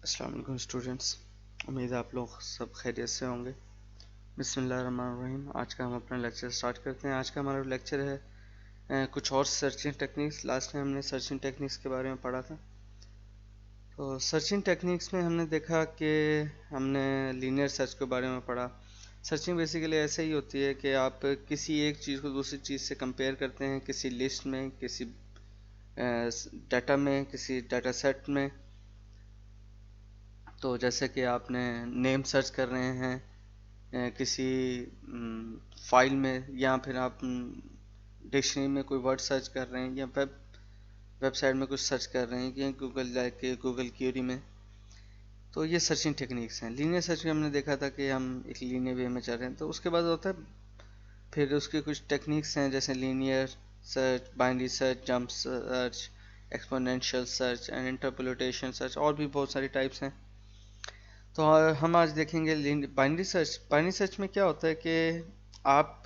अस्सलाम वालेकुम स्टूडेंट्स। उम्मीद है आप लोग सब खैरियत से होंगे। बिस्मिल्लाहिर्रहमानिर्रहीम। आज का हम अपना लेक्चर स्टार्ट करते हैं। आज का हमारा लेक्चर है कुछ और सर्चिंग टेक्निक्स। लास्ट में हमने सर्चिंग टेक्निक्स के बारे में पढ़ा था। तो सर्चिंग टेक्निक्स में हमने देखा कि हमने लीनियर सर्च के बारे में पढ़ा। सर्चिंग बेसिकली ऐसे ही होती है कि आप किसी एक चीज़ को दूसरी चीज़ से कंपेयर करते हैं, किसी लिस्ट में, किसी डाटा में, किसी डाटा सेट में। तो जैसे कि आपने नेम सर्च कर रहे हैं किसी फाइल में, या फिर आप डिक्शनरी में कोई वर्ड सर्च कर रहे हैं, या वेबसाइट में कुछ सर्च कर रहे हैं, या गूगल जाके गूगल क्यूरी में। तो ये सर्चिंग टेक्निक्स हैं। लीनियर सर्च में हमने देखा था कि हम एक लीनियर वे में चल रहे हैं। तो उसके बाद होता है फिर उसकी कुछ टेक्निक्स हैं, जैसे linear search, binary search, jump search, exponential search and interpolation search, और भी बहुत सारी टाइप्स हैं। तो हम आज देखेंगे बाइनरी सर्च। बाइनरी सर्च में क्या होता है कि आप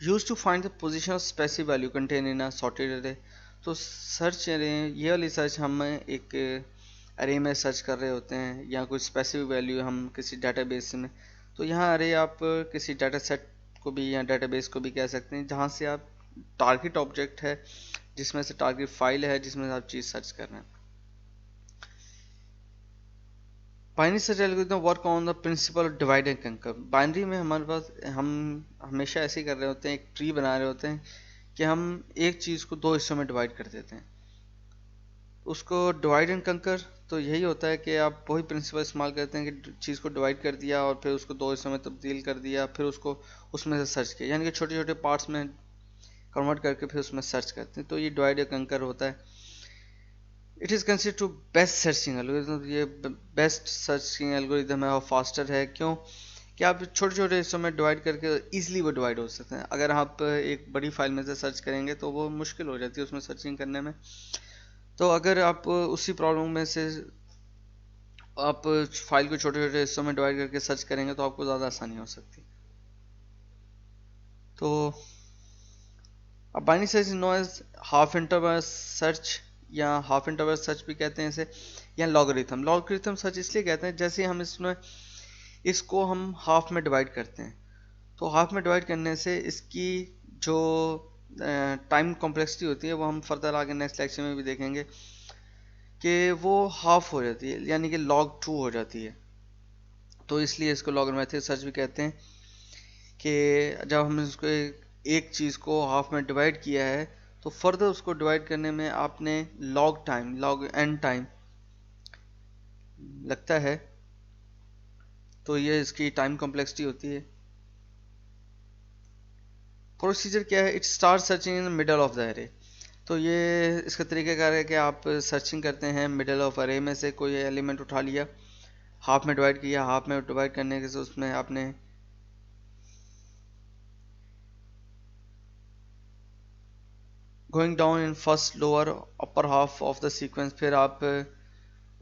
use to find the position of specific value contain in a sorted array. तो सर्च ये वाली सर्च हम एक अरे में सर्च कर रहे होते हैं, या कोई स्पेसिफिक वैल्यू हम किसी डाटाबेस में। तो यहाँ अरे आप किसी डाटा सेट को भी या डाटाबेस को भी कह सकते हैं, जहाँ से आप टारगेट ऑब्जेक्ट है, जिसमें से टारगेट फाइल है, जिसमें आप चीज़ सर्च कर रहे हैं। Binary search algorithm work on the principle of divide and कंकर। बाइनरी में हमारे पास हम हमेशा ऐसे ही कर रहे होते हैं, एक ट्री बना रहे होते हैं कि हम एक चीज़ को दो हिस्सों में डिवाइड कर देते हैं। उसको डिवाइड एंड कंकर तो यही होता है कि आप वही प्रिंसिपल इस्तेमाल करते हैं कि चीज़ को डिवाइड कर दिया और फिर उसको दो हिस्सों में तब्दील कर दिया, फिर उसको उसमें से सर्च किया, यानी कि छोटे छोटे पार्ट्स में कन्वर्ट करके फिर उसमें सर्च करते हैं। तो ये डिवाइड या कंकर होता है। It is consider to best searching algorithm. ये बेस्ट सर्चिंग एल्गोरिथम है और फास्टर है। क्यों? कि आप छोटे छोटे हिस्सों में डिवाइड करके इजीली वो डिवाइड हो सकते हैं। अगर आप एक बड़ी फाइल में से सर्च करेंगे तो वो मुश्किल हो जाती है उसमें सर्चिंग करने में। तो अगर आप उसी प्रॉब्लम में से आप फाइल को छोटे छोटे हिस्सों में डिवाइड करके सर्च करेंगे तो आपको ज़्यादा आसानी हो सकती है। तो अब binary search known as half interval search, या हाफ इंटरवल सर्च भी कहते हैं इसे, या लॉगरिथम। लॉगरिथम सर्च इसलिए कहते हैं जैसे हम इसमें इसको हम हाफ में डिवाइड करते हैं, तो हाफ में डिवाइड करने से इसकी जो टाइम कॉम्प्लेक्सिटी होती है वो हम फर्दर आगे नेक्स्ट लेक्चर में भी देखेंगे कि वो हाफ हो जाती है, यानी कि लॉग 2 हो जाती है। तो इसलिए इसको लॉगरिथमिक सर्च भी कहते हैं कि जब हमने उसको एक चीज़ को हाफ में डिवाइड किया है तो फर्दर उसको डिवाइड करने में आपने log time, log N time लगता है। तो ये इसकी टाइम कॉम्प्लेक्सिटी होती है। प्रोसीजर क्या है? It start searching in middle of the array. तो ये इसका तरीक़ाकार है कि आप सर्चिंग करते हैं मिडल ऑफ अरे में से कोई एलिमेंट उठा लिया, हाफ में डिवाइड किया, हाफ में डिवाइड करने के से उसमें आपने going down in first lower upper half of the sequence, फिर आप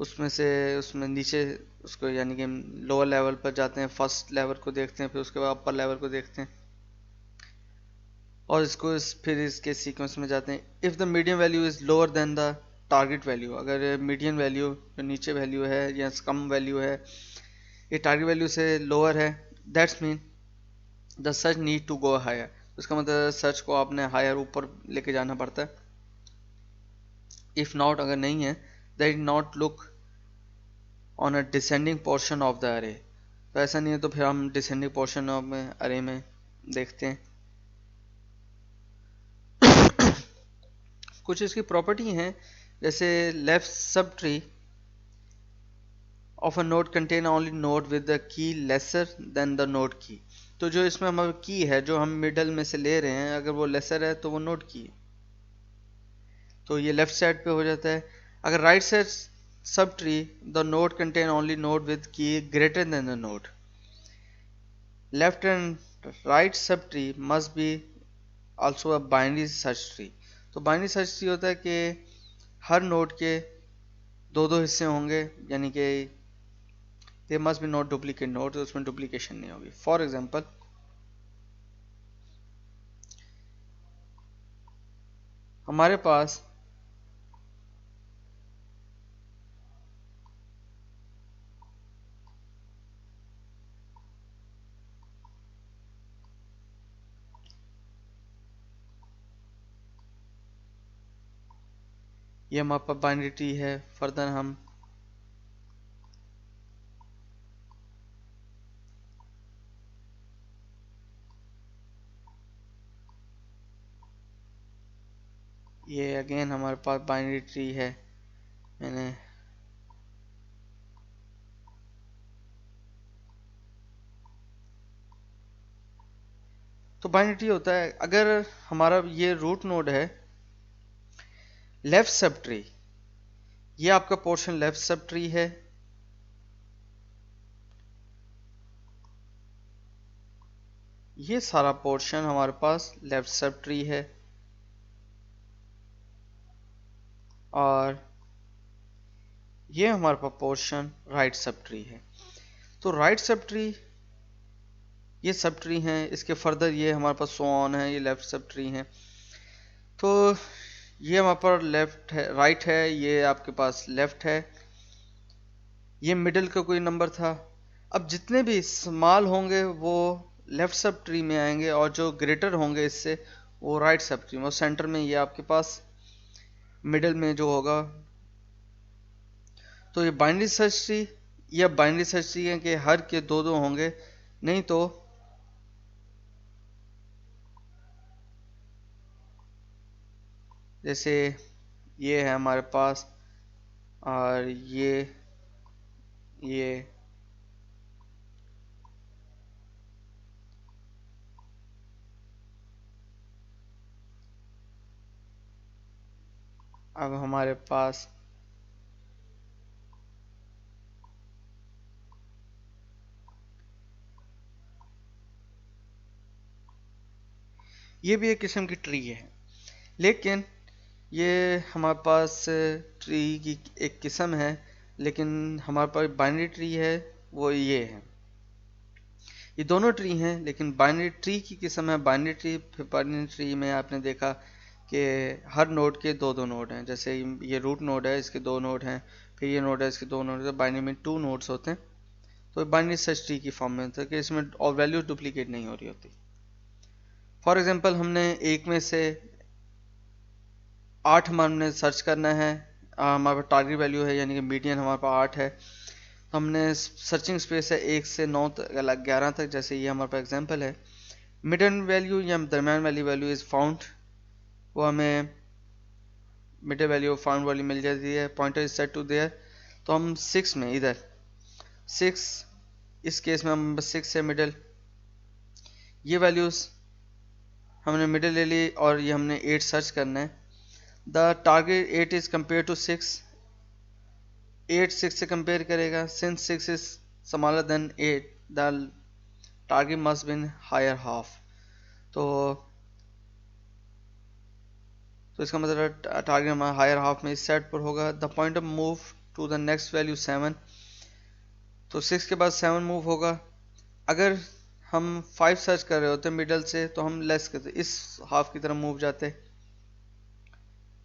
उसमें से उसमें नीचे उसको, यानी कि लोअर लेवल पर जाते हैं, फर्स्ट लेवल को देखते हैं, फिर उसके बाद अपर लेवल को देखते हैं, और फिर इसके सीक्वेंस में जाते हैं। If the medium value is lower than the target value, अगर मीडियम वैल्यू जो नीचे वैल्यू है या कम वैल्यू है, ये टारगेट वैल्यू से लोअर है, that's mean the search need to go higher. उसका मतलब सर्च को आपने हायर ऊपर लेके जाना पड़ता है। इफ़ नॉट, अगर नहीं है, that not look on a descending portion of the अरे। तो ऐसा नहीं है तो फिर हम डिसेंडिंग पोर्शन ऑफ अरे में देखते हैं। कुछ इसकी प्रॉपर्टी हैं, जैसे left sub tree of a node contain only node with the key lesser than the node की। तो जो इसमें हमारी की है, जो हम मिडल में से ले रहे हैं, अगर वो लेसर है तो वो नोड की है, तो ये लेफ्ट साइड पे हो जाता है। अगर right side sub tree, the node contain only node with key greater than the node. Left and right sub tree must be also a binary search tree. तो बाइनरी सर्च ट्री होता है कि हर node के दो दो हिस्से होंगे, यानी कि they must be not duplicate node, तो उसमें डुप्लीकेशन नहीं होगी। फॉर एग्जांपल, हमारे पास ये हमारे पास बाइनरी ट्री है। फर्दर हम ये अगेन हमारे पास बाइनरी ट्री है। मैंने तो बाइनरी ट्री होता है, अगर हमारा ये रूट नोड है, लेफ्ट सब ट्री, ये आपका पोर्शन लेफ्ट सब ट्री है। ये सारा पोर्शन हमारे पास लेफ्ट सब ट्री है, और ये हमारे पास पोर्शन राइट सब ट्री है। तो राइट सब ट्री, ये सब ट्री हैं, इसके फर्दर ये हमारे पास सो ऑन है, ये लेफ्ट सब ट्री हैं। तो ये हमारे पास लेफ्ट है, राइट है, ये आपके पास लेफ्ट है, ये मिडिल का कोई नंबर था। अब जितने भी स्मॉल होंगे वो लेफ्ट सब ट्री में आएंगे, और जो ग्रेटर होंगे इससे वो राइट सब ट्री में, और सेंटर में ये आपके पास मिडिल में जो होगा। तो ये बाइनरी सर्च ट्री, ये बाइनरी सर्च ट्री है कि हर के दो दो होंगे, नहीं तो जैसे ये है हमारे पास, और ये अब हमारे पास ये भी एक किस्म की ट्री है, लेकिन ये हमारे पास ट्री की एक किस्म है, लेकिन हमारे पास बाइनरी ट्री है वो ये है। ये दोनों ट्री हैं, लेकिन बाइनरी ट्री की किस्म है बाइनरी ट्री। फिर बाइनरी ट्री में आपने देखा कि हर नोड के दो दो नोड हैं, जैसे ये रूट नोड है, इसके दो नोड हैं, फिर ये नोड है, इसके दो नोड हैं, बाइनरी में टू नोड्स होते हैं। तो बाइनरी सर्च ट्री की फॉर्म में होता है कि इसमें और वैल्यूज डुप्लीकेट नहीं हो रही होती। फॉर एग्जांपल हमने एक में से 8 हमने सर्च करना है, हमारे पास टारगेट वैल्यू है, यानी कि मीडियन हमारे पास 8 है। हमने सर्चिंग स्पेस है 1 से 9 तक, 11 तक, जैसे ये हमारे पास एग्जांपल है। मिडन वैल्यू या दरमियान वाली वैल्यू इज़ फाउंड, वो हमें मिडल वैल्यू फाउंड वाली मिल जाती है। Pointer is set to there, तो हम 6 में इधर 6, इस केस में हम 6 है मिडल, ये वैल्यूज़ हमने मिडल ले ली, और ये हमने 8 सर्च करना है। The target 8 is compare to 6, 8 6 से कंपेयर करेगा। Since 6 is smaller than 8, the target must be in higher half. तो इसका मतलब टारगेट हमारा हायर हाफ में इस सेट पर होगा। The point of move to the next value 7, तो 6 के बाद 7 मूव होगा। अगर हम 5 सर्च कर रहे होते मिडल से, तो हम लेस करते, इस हाफ की तरफ मूव जाते।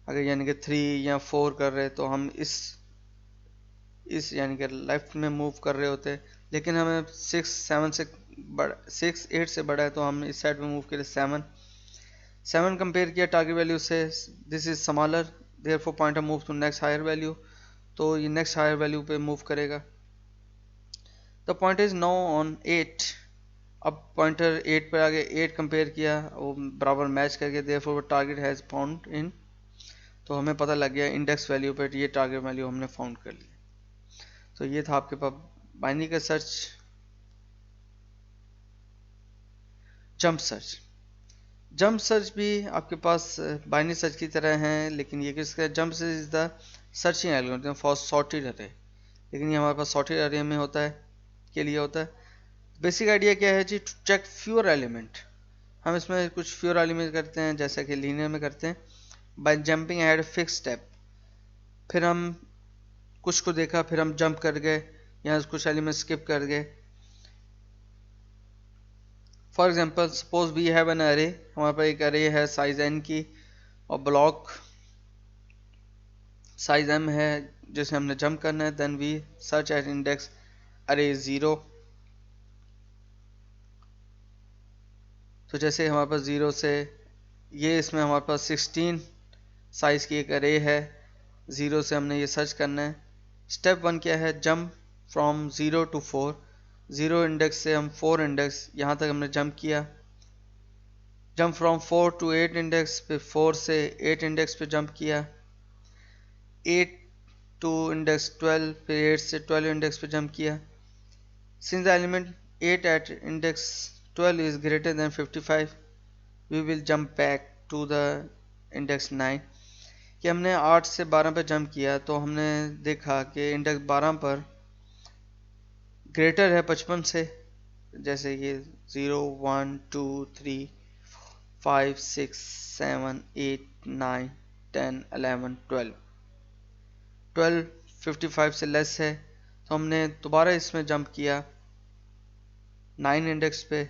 अगर यानी कि 3 या 4 कर रहे, तो हम इस यानी कि लेफ्ट में मूव कर रहे होते। लेकिन हमें 6 7 से बड़ा, 6 8 से बड़ा है, तो हम इस साइड में मूव करें। 7 कंपेयर किया टारगेट वैल्यू से, this is smaller, therefore pointer move to next higher value, तो ये नेक्स्ट हायर वैल्यू पे मूव करेगा। The point is now on 8, अब पॉइंटर 8 पर आगे 8 कंपेयर किया, वो बराबर मैच करके, therefore target has found in, तो हमें पता लग गया इंडेक्स वैल्यू पर ये टारगेट वैल्यू हमने फाउंड कर लिया। तो ये था आपके पास बाइनरी का search. Jump search, jump search भी आपके पास बाइनरी सर्च की तरह है, लेकिन ये किसका, jump search is the searching algorithm for sorted अरे, लेकिन ये हमारे पास सॉर्टेड अरे में होता है, के लिए होता है। बेसिक आइडिया क्या है जी, टू चेक फ्यूअर एलिमेंट। हम इसमें कुछ फ्यूअर एलिमेंट करते हैं, जैसा कि लीनियर में करते हैं, by jumping ahead fix step. फिर हम कुछ को देखा, फिर हम जंप कर गए, या कुछ एलिमेंट स्किप कर गए। For example suppose we have an array, हमारे पास एक अरे है साइज n की, और ब्लॉक साइज m है, जिसे हमने जंप करना है। Then we search at index array 0, तो जैसे हमारे पास 0 से ये, इसमें हमारे पास 16 साइज की एक अरे है, 0 से हमने ये सर्च करना है। स्टेप 1 क्या है, जंप फ्रॉम 0 to 4। 0 इंडेक्स से हम 4 इंडेक्स यहाँ तक हमने जंप किया। जंप फ्रॉम 4 to 8 इंडेक्स पे 4 से 8 इंडेक्स पे जंप किया। 8 to इंडेक्स 12 फिर 8 से 12 इंडेक्स पे जंप किया। Since the element 8 at index 12 is greater than 55, we will jump back to the index 9। कि हमने 8 से 12 पे जंप किया तो हमने देखा कि इंडेक्स 12 पर ग्रेटर है 55 से, जैसे कि 0 1 2 3 5 6 7 8 9 10 11 12। 12 55 से लेस है तो हमने दोबारा इसमें जंप किया 9 इंडेक्स पे,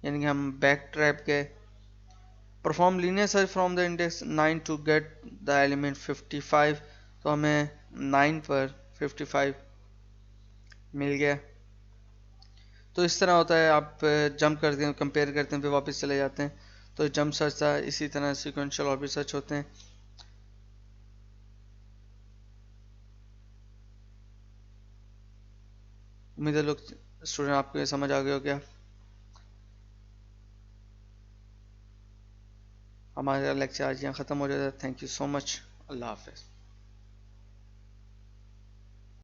यानी कि हम बैक ट्रैप गए। Perform linear search from the index 9 to get the element 55, तो हमें 9 पर 55 मिल गया। तो इस तरह होता है, आप जंप करते हैं, कंपेयर करते हैं, फिर वापस चले जाते हैं। तो जंप सर्च था, इसी तरह सीक्वेंशियल और भी सर्च होते हैं। उम्मीद है लोग स्टूडेंट आपको ये समझ आ गया हो क्या। हमारा लेक्चर आज यहाँ ख़त्म हो जाता है। Thank you so much. अल्लाह हाफिज़।